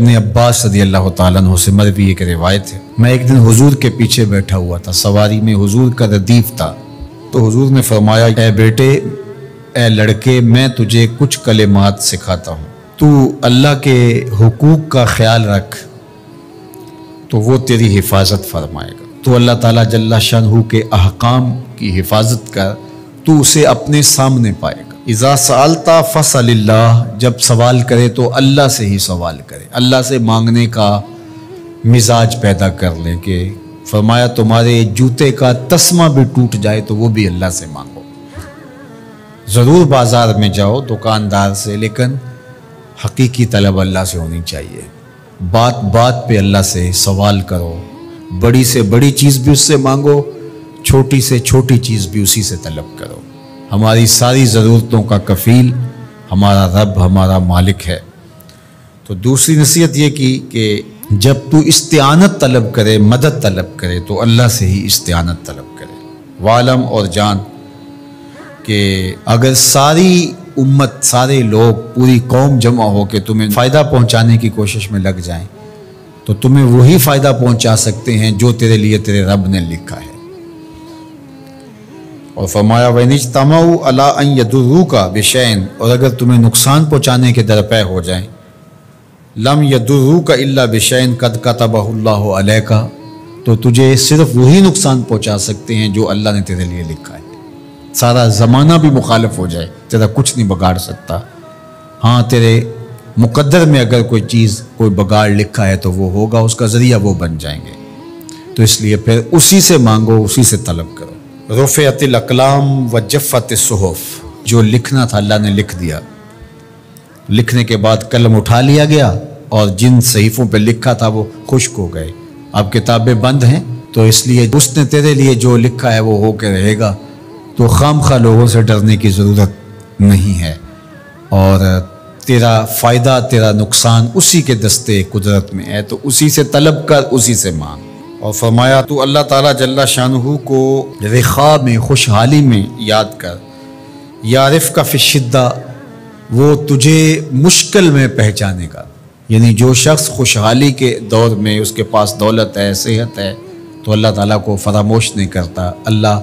ابن عباس رضی اللہ تعالیٰ عنہ سے مروی ایک روایت ہے، میں ایک دن حضور کے پیچھے بیٹھا ہوا تھا، سواری میں حضور کا ردیف تھا، تو حضور نے فرمایا اے بیٹے، اے لڑکے، میں تجھے کچھ کلمات سکھاتا ہوں، تو اللہ کے حقوق کا خیال رکھ تو وہ تیری حفاظت فرمائے گا۔ تو اللہ تعالیٰ جل شانہ کے احکام کی حفاظت کر، تو اسے اپنے سامنے پائے گا۔ اذا سألت فسأل اللہ، جب سوال کرے تو اللہ سے ہی سوال کرے، اللہ سے مانگنے کا مزاج پیدا کر لیں کہ فرمایا تمہارے جوتے کا تسمہ بھی ٹوٹ جائے تو وہ بھی اللہ سے مانگو۔ ضرور بازار میں جاؤ دکاندار سے، لیکن حقیقی طلب اللہ سے ہونی چاہیے۔ بات بات پہ اللہ سے سوال کرو، بڑی سے بڑی چیز بھی اس سے مانگو، چھوٹی سے چھوٹی چیز بھی اسی سے طلب کرو۔ ہماری ساری ضرورتوں کا کفیل ہمارا رب، ہمارا مالک ہے۔ تو دوسری نصیحت یہ کی کہ جب تو استعانت طلب کرے، مدد طلب کرے تو اللہ سے ہی استعانت طلب کرے۔ وعلم، اور جان کہ اگر ساری امت، سارے لوگ، پوری قوم جمع ہو کے تمہیں فائدہ پہنچانے کی کوشش میں لگ جائیں تو تمہیں وہی فائدہ پہنچا سکتے ہیں جو تیرے لیے تیرے رب نے لکھا ہے۔ اور فرمایا وَإِنِ اجْتَمَعُوا عَلَىٰ أَن يَضُرُّوكَ بِشَيْءٍ، اور اگر تمہیں نقصان پہنچانے کے درپے ہو جائیں، لَمْ يَضُرُّوكَ إِلَّا بِشَيْءٍ قَدْ كَتَبَهُ اللَّهُ عَلَيْكَ، تو تجھے صرف وہی نقصان پہنچا سکتے ہیں جو اللہ نے تیرے لیے لکھا ہے۔ سارا زمانہ بھی مخالف ہو جائے، تیرا کچھ نہیں بگاڑ سکتا۔ ہاں، تیرے مقدر میں اگر کوئی چیز، کوئی بگاڑ لکھا ہے تو وہ ہوگا، اس کا ذریعہ وہ بن جائیں گے۔ تو اس لیے پھر اسی سے مانگو، اسی سے طلب کرو۔ رفعت الاقلام وجفت الصحف، جو لکھنا تھا اللہ نے لکھ دیا، لکھنے کے بعد قلم اٹھا لیا گیا اور جن صحیفوں پہ لکھا تھا وہ خشک ہو گئے، اب کتابیں بند ہیں، تو اس لیے اس نے تیرے لیے جو لکھا ہے وہ ہو کے رہے گا، تو خام خواہ لوگوں سے ڈرنے کی ضرورت نہیں ہے، اور تیرا فائدہ، تیرا نقصان اسی کے دستے قدرت میں ہے، تو اسی سے طلب کر، اسی سے مانگ۔ اور فرمایا تو اللہ تعالیٰ جل شانہ کو رخاء میں، خوشحالی میں یاد کر، یعرفک فی الشدہ، وہ تجھے مشکل میں پہچانے گا۔ یعنی جو شخص خوشحالی کے دور میں اس کے پاس دولت ہے، صحت ہے، تو اللہ تعالیٰ کو فراموش نہیں کرتا، اللہ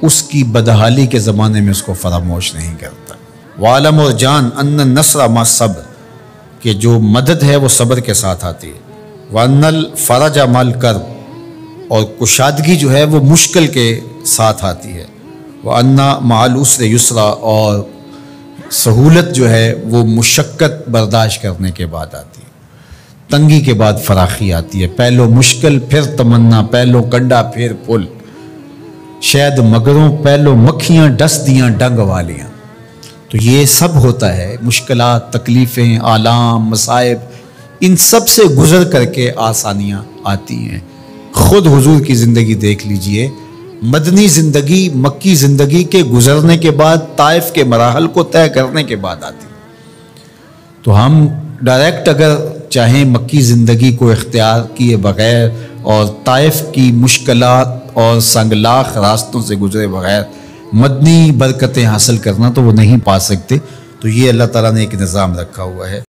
اس کی بدحالی کے زمانے میں اس کو فراموش نہیں کرتا۔ وعلم، اور جان، ان النصر مع الصبر، کہ جو مدد ہے وہ صبر کے ساتھ آتی ہے۔ وان الفرج مع الکرب، اور کشادگی جو ہے وہ مشکل کے ساتھ آتی ہے۔ وَأَنَّ مَعَ الْعُسْرِ يُسْرًا، اور سہولت جو ہے وہ مشقت برداشت کرنے کے بعد آتی ہے، تنگی کے بعد فراخی آتی ہے، پہلو مشکل پھر تمنا، پہلو کنڈا پھر پھول، شاید مگروں پہلو مکھیاں ڈس دیاں ڈنگ والیاں۔ تو یہ سب ہوتا ہے، مشکلات، تکلیفیں، آلام، مصائب، ان سب سے گزر کر کے آسانیاں آتی ہیں۔ خود حضور کی زندگی دیکھ لیجئے، مدنی زندگی، مکی زندگی کے گزرنے کے بعد، طائف کے مراحل کو طے کرنے کے بعد آتی۔ تو ہم ڈائریکٹ اگر چاہیں مکی زندگی کو اختیار کیے بغیر اور طائف کی مشکلات اور سنگلاخ راستوں سے گزرے بغیر مدنی برکتیں حاصل کرنا، تو وہ نہیں پا سکتے۔ تو یہ اللہ تعالیٰ نے ایک نظام رکھا ہوا ہے۔